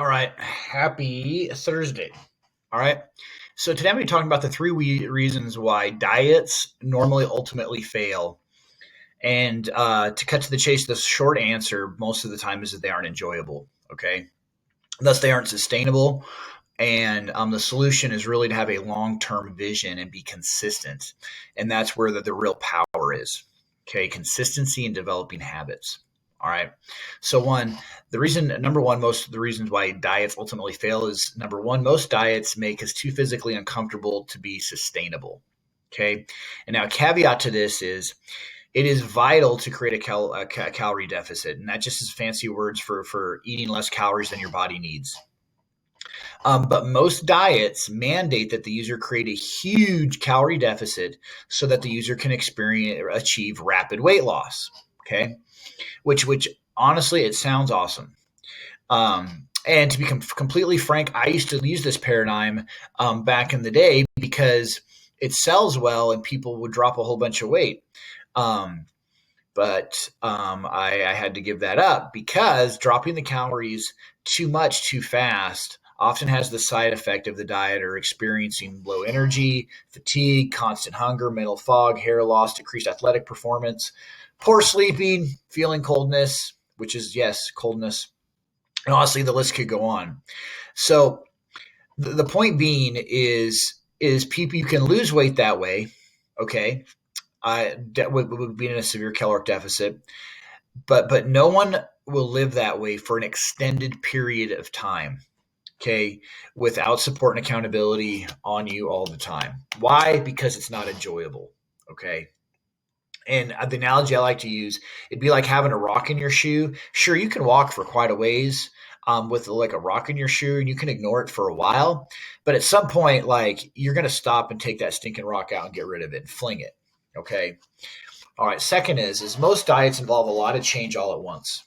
All right. Happy Thursday. All right. So today I'm going to be talking about the reasons why diets normally ultimately fail. And to cut to the chase, the short answer most of the time is that they aren't enjoyable. Okay. Thus, they aren't sustainable. And the solution is really to have a long term vision and be consistent. And that's where the real power is. Okay. Consistency in developing habits. All right. So the reason number one, most of the reasons why diets ultimately fail is number one, most diets make us too physically uncomfortable to be sustainable. Okay. And now a caveat to this is it is vital to create a calorie deficit. And that just is fancy words for eating less calories than your body needs. But most diets mandate that the user create a huge calorie deficit so that the user can achieve rapid weight loss. Okay. Which honestly, it sounds awesome. And to be completely frank, I used to use this paradigm back in the day because it sells well and people would drop a whole bunch of weight. Um, but I had to give that up because dropping the calories too much too fast often has the side effect of the diet or experiencing low energy, fatigue, constant hunger, mental fog, hair loss, decreased athletic performance, poor sleeping, feeling coldness, which is, yes, coldness. And honestly, the list could go on. So the point being is people you can lose weight that way. Okay, that would be in a severe caloric deficit, but no one will live that way for an extended period of time. Okay, without support and accountability on you all the time. Why? Because it's not enjoyable. Okay. And the analogy I like to use, it'd be like having a rock in your shoe. Sure, you can walk for quite a ways with like a rock in your shoe, and you can ignore it for a while. But at some point, like you're going to stop and take that stinking rock out and get rid of it and fling it. Okay. All right. Second is most diets involve a lot of change all at once,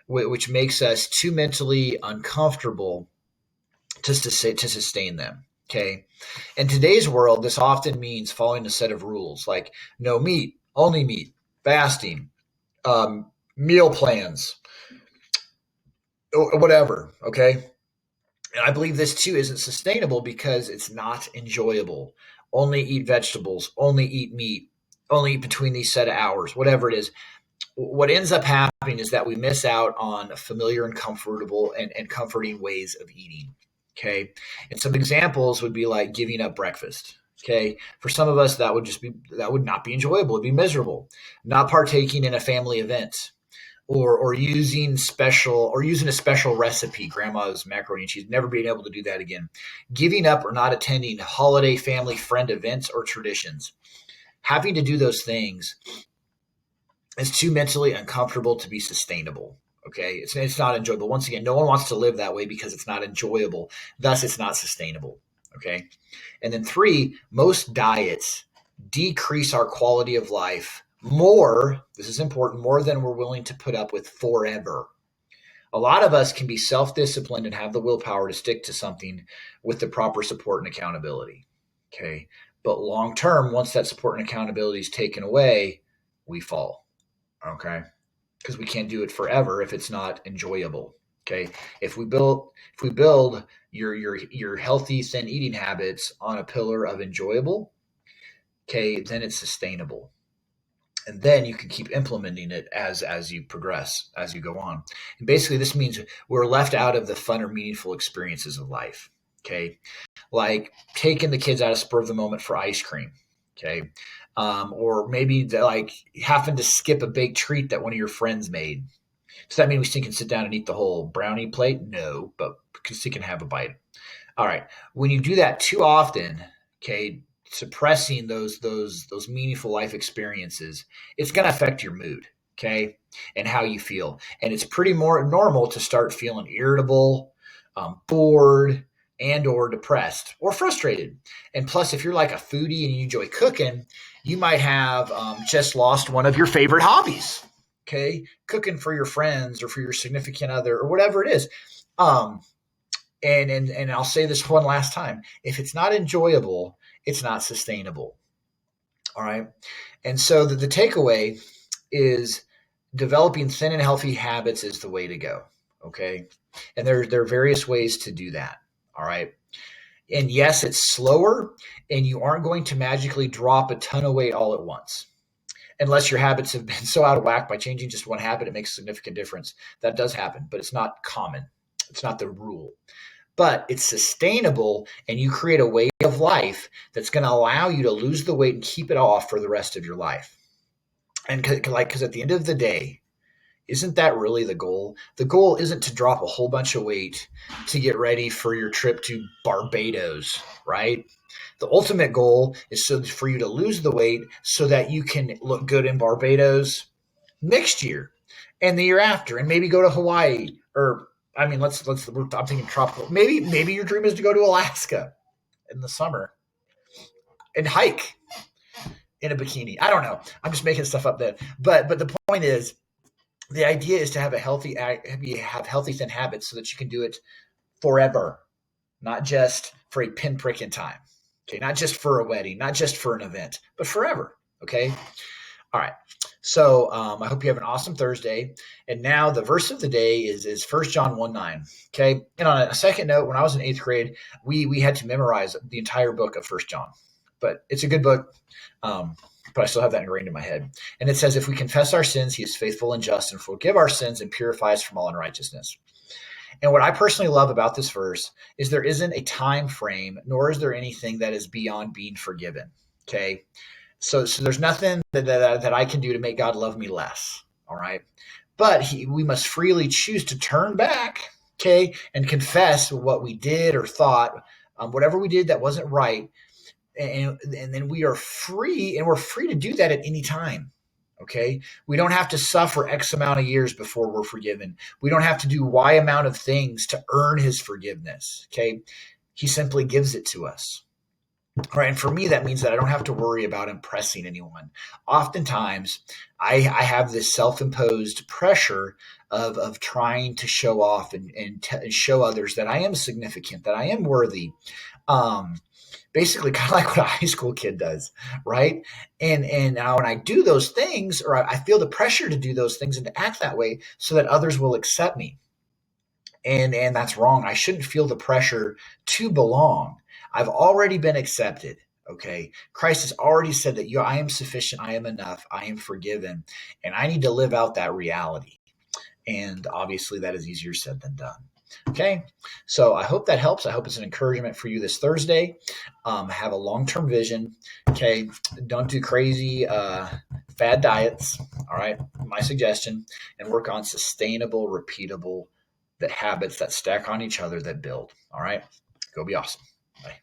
which makes us too mentally uncomfortable to sustain them. Okay. In today's world, this often means following a set of rules like no meat, only meat, fasting, meal plans, or whatever. Okay. And I believe this too isn't sustainable because it's not enjoyable. Only eat vegetables, only eat meat, only eat between these set of hours, whatever it is. What ends up happening is that we miss out on familiar and comfortable and comforting ways of eating. Okay. And some examples would be like giving up breakfast. Okay. For some of us, that would not be enjoyable. It'd be miserable. Not partaking in a family event or using a special recipe, grandma's macaroni and cheese, never being able to do that again. Giving up or not attending holiday family friend events or traditions. Having to do those things is too mentally uncomfortable to be sustainable. Okay, it's not enjoyable. Once again, no one wants to live that way because it's not enjoyable. Thus, it's not sustainable. Okay, and then three, most diets decrease our quality of life more. This is important, more than we're willing to put up with forever. A lot of us can be self-disciplined and have the willpower to stick to something with the proper support and accountability. Okay, but long term, once that support and accountability is taken away, we fall. Okay, because we can't do it forever if it's not enjoyable. Okay, if we build your healthy thin eating habits on a pillar of enjoyable, okay, then it's sustainable, and then you can keep implementing it as you progress, as you go on. And basically, this means we're left out of the fun or meaningful experiences of life. Okay, like taking the kids out of spur of the moment for ice cream. Okay, or maybe like having to skip a big treat that one of your friends made. Does that mean we still can sit down and eat the whole brownie plate? No, but we still can have a bite. All right. When you do that too often, okay, suppressing those meaningful life experiences, it's going to affect your mood, okay, and how you feel. And it's pretty more normal to start feeling irritable, bored, and or depressed or frustrated. And plus, if you're like a foodie and you enjoy cooking, you might have just lost one of your favorite hobbies. Okay, cooking for your friends or for your significant other or whatever it is. Um, and I'll say this one last time: if it's not enjoyable, it's not sustainable. All right, and so the takeaway is developing thin and healthy habits is the way to go. Okay. And there are various ways to do that. All right. And yes, it's slower, and you aren't going to magically drop a ton of weight all at once. Unless your habits have been so out of whack by changing just one habit, it makes a significant difference. That does happen, but it's not common. It's not the rule. But it's sustainable, and you create a way of life that's going to allow you to lose the weight and keep it off for the rest of your life. And because at the end of the day, isn't that really the goal? The goal isn't to drop a whole bunch of weight to get ready for your trip to Barbados, right? The ultimate goal is so for you to lose the weight so that you can look good in Barbados next year and the year after, and maybe go to Hawaii, or I mean, I'm thinking tropical. Maybe your dream is to go to Alaska in the summer and hike in a bikini. I don't know. I'm just making stuff up then. But the point is, the idea is to have healthy thin habits so that you can do it forever, not just for a pinprick in time. Okay, not just for a wedding, not just for an event, but forever. Okay. All right. So I hope you have an awesome Thursday. And now the verse of the day is 1 John 1:9. Okay. And on a second note, when I was in eighth grade, we had to memorize the entire book of 1 John. But it's a good book. But I still have that ingrained in my head. And it says, if we confess our sins, he is faithful and just and forgive our sins and purify us from all unrighteousness. And what I personally love about this verse is there isn't a time frame, nor is there anything that is beyond being forgiven. Okay. So there's nothing that I can do to make God love me less. All right. But we must freely choose to turn back, okay, and confess what we did or thought, whatever we did that wasn't right. And then we are free, and we're free to do that at any time. Okay. We don't have to suffer X amount of years before we're forgiven. We don't have to do Y amount of things to earn his forgiveness. Okay. He simply gives it to us. Right. And for me, that means that I don't have to worry about impressing anyone. Oftentimes, I have this self-imposed pressure of trying to show off and show others that I am significant, that I am worthy. Basically kind of like what a high school kid does, right? And now when I do those things, or I feel the pressure to do those things and to act that way so that others will accept me. And that's wrong. I shouldn't feel the pressure to belong. I've already been accepted. Okay. Christ has already said that I am sufficient. I am enough. I am forgiven. And I need to live out that reality. And obviously that is easier said than done. Okay. So I hope that helps. I hope it's an encouragement for you this Thursday. Have a long-term vision. Okay. Don't do crazy fad diets. All right. My suggestion. And work on sustainable, repeatable habits that stack on each other that build. All right. Go be awesome. Bye.